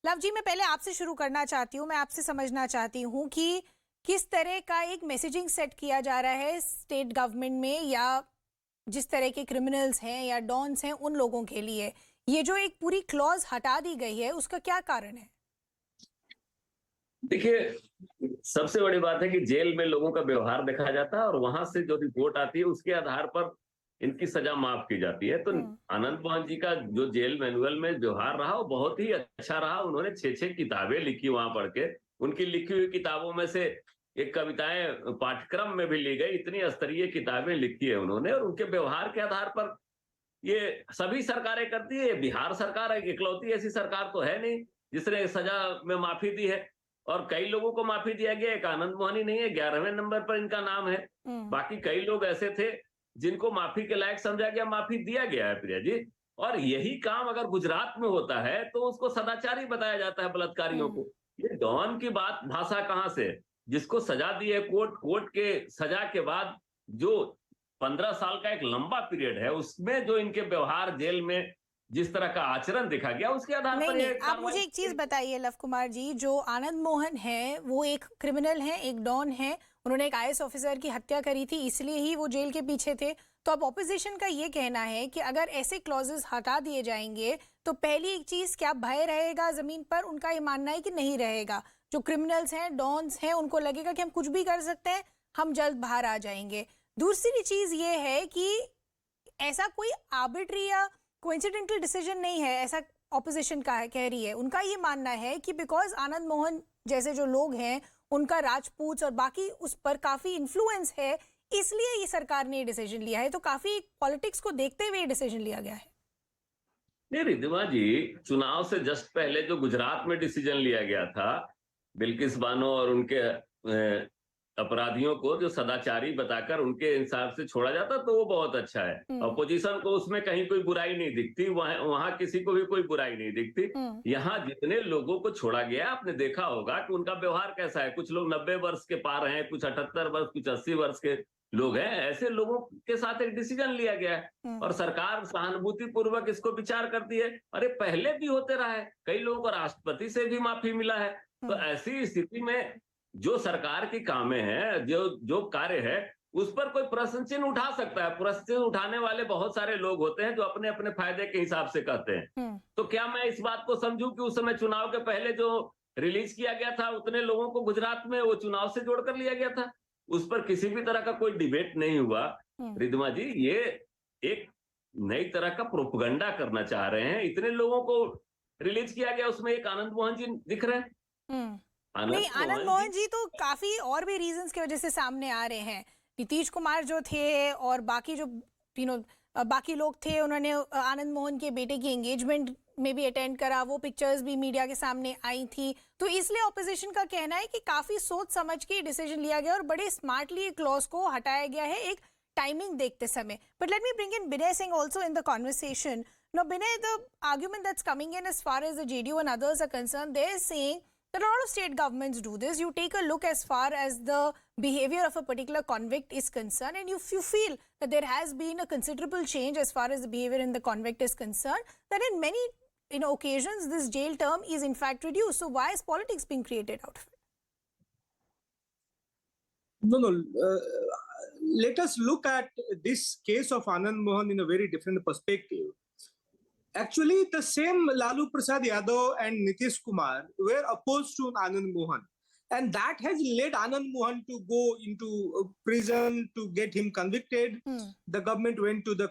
Love जी, मैं पहले आपसे शुरू करना चाहती हूँ। मैं आपसे समझना चाहती हूँ कि किस तरह का एक मैसेजिंग सेट किया जा रहा है स्टेट गवर्नमेंट में, या जिस तरह के क्रिमिनल्स हैं या डॉन्स हैं उन लोगों के लिए ये जो एक पूरी क्लॉज हटा दी गई है, उसका क्या कारण है? देखिए, सबसे बड़ी बात है कि जेल में लोगों का व्यवहार देखा जाता है और वहां से जो रिपोर्ट आती है उसके आधार पर इनकी सजा माफ की जाती है। तो हम्म। आनंद मोहन जी का जो जेल मैनुअल में व्यवहार रहा वो बहुत ही अच्छा रहा। उन्होंने 6-6 किताबें लिखी वहां पढ़ के। उनकी लिखी हुई किताबों में से एक कविताएं पाठ्यक्रम में भी ली गई। इतनी स्तरीय किताबें लिखी है उन्होंने, और उनके व्यवहार के आधार पर ये सभी सरकारें करती है। बिहार सरकार एक इकलौती ऐसी सरकार तो है नहीं जिसने सजा में माफी दी है, और कई लोगों को माफी दिया गया। एक आनंद मोहन ही नहीं है, 11वें नंबर पर इनका नाम है। हम्म। बाकी कई लोग ऐसे थे जिनको माफी के लायक समझा गया, माफी दिया गया है प्रिया जी। और यही काम अगर गुजरात में होता है तो उसको सदाचारी बताया जाता है, बलात्कारियों हम्म। को। ये डॉन की बात भाषा कहां से है? जिसको सजा दी है कोर्ट के सजा के बाद, जो 15 साल का एक लंबा पीरियड है, उसमें जो इनके व्यवहार जेल में जिस तरह का आचरण देखा गया उसके आधार नहीं पर नहीं, यह आप मुझे एक चीज कार्रवाई। बताइए लव कुमार जी, जो आनंद मोहन है वो एक क्रिमिनल है, एक डॉन है। उन्होंने एक आईएएस ऑफिसर की हत्या करी थी, इसलिए ही वो जेल के पीछे थे। तो अब ऑपोजिशन का ये कहना है कि अगर ऐसे क्लॉजेस हटा दिए जाएंगे तो पहली एक चीज, क्या भय रहेगा जमीन पर? उनका ये मानना है कि नहीं रहेगा। जो क्रिमिनल्स हैं, डॉन्स हैं, उनको लगेगा कि हम कुछ भी कर सकते हैं, हम जल्द बाहर आ जाएंगे। दूसरी चीज ये है कि ऐसा कोई आर्बिट्री या कोइंसिडेंटल डिसीजन नहीं है, ऐसा ऑपोजिशन का है, कह रही है। उनका ये मानना है कि बिकॉज आनंद मोहन जैसे जो लोग हैं उनका राजपूत और बाकी उस पर काफी इन्फ्लुएंस है, इसलिए ये सरकार ने ये डिसीजन लिया है। तो काफी पॉलिटिक्स को देखते हुए ये डिसीजन लिया गया है। नहीं रिद्धिमा जी, चुनाव से जस्ट पहले जो गुजरात में डिसीजन लिया गया था, बिल्किस बानो और उनके अपराधियों को जो सदाचारी बताकर उनके हिसाब से छोड़ा जाता, तो वो बहुत अच्छा है। हम्म। अपोजिशन को उसमें कहीं कोई बुराई नहीं दिखती, वहां वहां किसी को भी कोई बुराई नहीं दिखती। हम्म। यहाँ जितने लोगों को छोड़ा गया, आपने देखा होगा कि उनका व्यवहार कैसा है। कुछ लोग 90 वर्ष के पार हैं, कुछ 78 वर्ष, कुछ 80 वर्ष के लोग हैं। ऐसे लोगों के साथ एक डिसीजन लिया गया है और हम्म। सरकार सहानुभूति पूर्वक इसको विचार करती है। अरे पहले भी होते रहा है, कई लोगों को राष्ट्रपति से भी माफी मिला है। तो हम्म। ऐसी स्थिति में जो सरकार की कामें हैं, जो जो कार्य है, उस पर कोई प्रश्न चिन्ह उठा सकता है। प्रश्न चिन्ह उठाने वाले बहुत सारे लोग होते हैं जो अपने अपने फायदे के हिसाब से कहते हैं। हम्म। तो क्या मैं इस बात को समझूं कि उस समय चुनाव के पहले जो रिलीज किया गया था उतने लोगों को गुजरात में वो चुनाव से जोड़कर लिया गया था? उस पर किसी भी तरह का कोई डिबेट नहीं हुआ। हम्म। रिद्धिमा जी, ये एक नई तरह का प्रोपगंडा करना चाह रहे हैं। इतने लोगों को रिलीज किया गया, उसमें एक आनंद मोहन जी दिख रहे हैं। हम्म। नहीं, आनंद आनंद मोहन जी। मोहन जी तो काफी और भी रीजंस की वजह से सामने आ रहे हैं। नीतीश कुमार जो थे और बाकी जो तीनों बाकी लोग थे, उन्होंने आनंद मोहन के बेटे की एंगेजमेंट में भी अटेंड करा, वो पिक्चर्स भी मीडिया के सामने आई थी। तो इसलिए ऑपोजिशन का कहना है कि काफी सोच समझ के डिसीजन लिया गया और बड़े स्मार्टली क्लॉज को हटाया गया है एक टाइमिंग देखते समय। But let me bring in Binay Singh also in the conversation. Now, Binay, the argument that's coming in as far as the JDU and others are concerned, they're saying that a lot of state governments do this. You take a look as far as the behavior of a particular convict is concerned, and if you feel that there has been a considerable change as far as the behavior in the convict is concerned, then in many occasions this jail term is in fact reduced. So why is politics being created out of it? No. Let us look at this case of Anand Mohan in a very different perspective. Actually, the same Lalu Prasad Yadav and Nitish Kumar were opposed to Anand Mohan. And that has led Anand Mohan to go into prison to get him convicted. The government went to the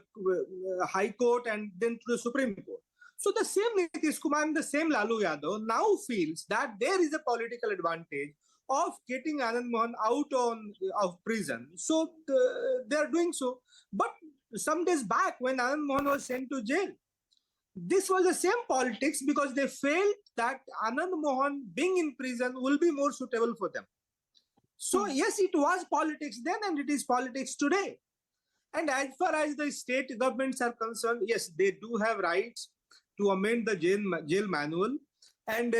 High Court and then to the Supreme Court. So the same Nitish Kumar and the same Lalu Yadav now feels that there is a political advantage of getting Anand Mohan out of prison. So they are doing so. But some days back when Anand Mohan was sent to jail, this was the same politics because they felt that Anand Mohan being in prison will be more suitable for them. So yes, it was politics then and it is politics today. And as far as the state governments are concerned, yes, they do have rights to amend the jail manual. And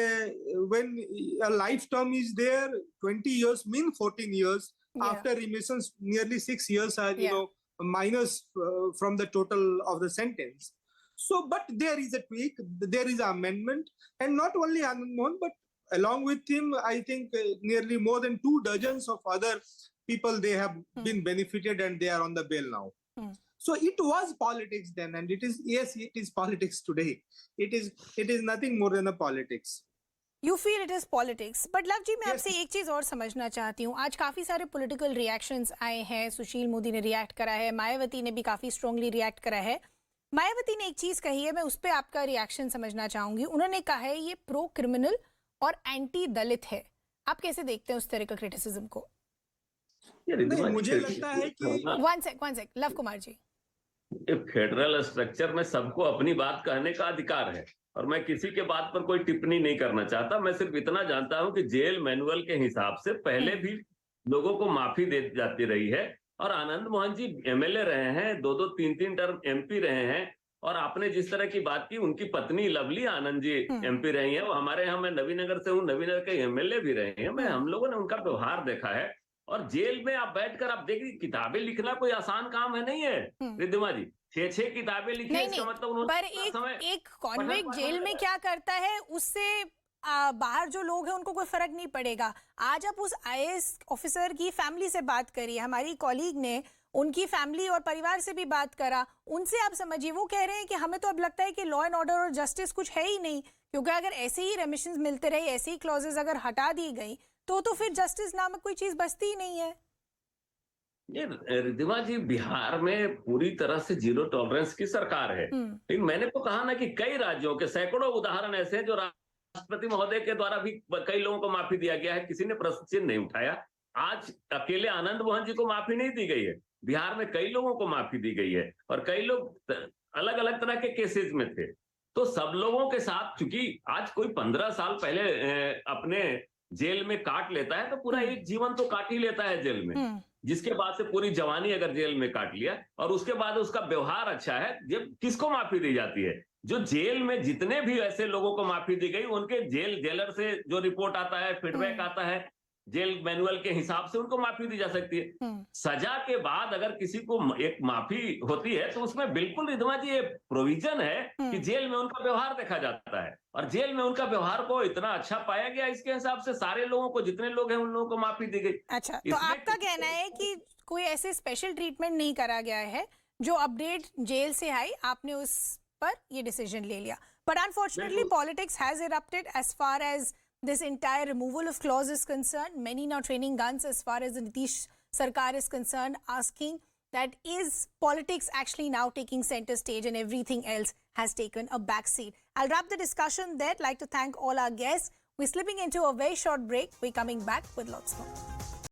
when a life term is there, 20 years mean 14 years. Yeah. After remissions, nearly 6 years are, minus from the total of the sentence. So, but there is a tweak, there is an amendment, and not only Anand Mohan, but along with him, I think nearly more than 2 dozens of other people, they have been benefited and they are on the bail now. So it was politics then, and it is, yes, it is politics today. It is nothing more than a politics. You feel it is politics but love जी मैं Yes. आपसे एक चीज और समझना चाहती हूँ. आज काफी सारे पॉलिटिकल रिएक्शंस आए हैं. सुशील मोदी ने रिएक्ट करा है, मायावती ने भी काफी स्ट्रांगली रिएक्ट करा है. मायावती ने एक चीज कही है, मैं उस पर आपका रिएक्शन समझना चाहूंगी. उन्होंने कहा है ये प्रो क्रिमिनल और एंटी दलित है. आप कैसे देखते हैं उस तरह का क्रिटिसिज्म को? नहीं, मुझे लगता है कि one sec love Kumar ji. Federal structure में सबको अपनी बात कहने का अधिकार है और मैं किसी के बात पर कोई टिप्पणी नहीं करना चाहता. मैं सिर्फ इतना जानता हूं कि जेल मैनुअल के हिसाब से पहले भी लोगों को माफी दे जाती रही है और आनंद मोहन जी एमएलए रहे हैं, 2-2, 3-3 टर्म एमपी रहे हैं. और आपने जिस तरह की बात की, उनकी पत्नी लवली आनंद जी एमपी रही हैं. वो हमारे यहाँ, मैं नवीनगर से हूँ, नवीनगर के एमएलए भी रहे हैं. हम लोगों ने उनका व्यवहार देखा है. और जेल में आप बैठकर आप देखिए, किताबें लिखना कोई आसान काम है नहीं है रिद्धिमा जी. 6 किताबें लिखी, इसका मतलब पर एक कॉन्विक्ट जेल में क्या करता है उससे बाहर जो लोग हैं उनको कोई फर्क नहीं पड़ेगा. आज आप उस आईएएस ऑफिसर की फैमिली से बात करिए. हमारी कॉलीग ने उनकी फैमिली और परिवार से भी बात करा. उनसे आप समझिए, वो कह रहे हैं कि हमें तो अब लगता है कि लॉ एंड ऑर्डर और जस्टिस कुछ है ही नहीं, क्योंकि अगर ऐसे ही रेमिशंस मिलते रहे, ऐसे ही क्लॉजेस अगर हटा दी गई तो फिर जस्टिस नामक कोई चीज बचती ही नहीं है. ये रिद्धिमा जी, बिहार में पूरी तरह से जीरो टॉलरेंस की सरकार है. लेकिन मैंने तो कहा ना कि कई राज्यों के सैकड़ों उदाहरण ऐसे हैं जो राष्ट्रपति महोदय के द्वारा भी कई लोगों को माफी दिया गया है, किसी ने प्रश्न चिन्ह नहीं उठाया. आज अकेले आनंद मोहन जी को माफी नहीं दी गई है, बिहार में कई लोगों को माफी दी गई है और कई लोग अलग अलग तरह के केसेस में थे. तो सब लोगों के साथ, चूंकि आज कोई 15 साल पहले अपने जेल में काट लेता है तो पूरा एक जीवन तो काट ही लेता है जेल में, जिसके बाद से पूरी जवानी अगर जेल में काट लिया और उसके बाद उसका व्यवहार अच्छा है, जब किसको माफी दी जाती है? जो जेल में जितने भी ऐसे लोगों को माफी दी गई, उनके जेलर से जो रिपोर्ट आता है, फीडबैक आता है, जेल मैनुअल के हिसाब से उनको माफी दी जा सकती है. सजा के बाद अगर किसी को एक माफी होती है तो उसमें बिल्कुल रिद्धिमा जी ये प्रोविजन है कि जेल में उनका व्यवहार देखा जाता है और जेल में उनका व्यवहार को इतना अच्छा पाया गया, इसके हिसाब से सारे लोगों को, जितने लोग हैं उन लोगों को माफी दी गई. अच्छा, तो आपका कहना है कि कोई ऐसे स्पेशल ट्रीटमेंट नहीं करा गया है, जो अपडेट जेल से आई आपने उस पर ये डिसीजन ले लिया. But unfortunately politics has erupted as far as this entire removal of clause is concerned. Many now training guns as far as the Nitish Sarkar is concerned, asking that is politics actually now taking center stage and everything else has taken a back seat. I'll wrap the discussion there. I'd like to thank all our guests. We're slipping into a very short break. We're coming back with lots more.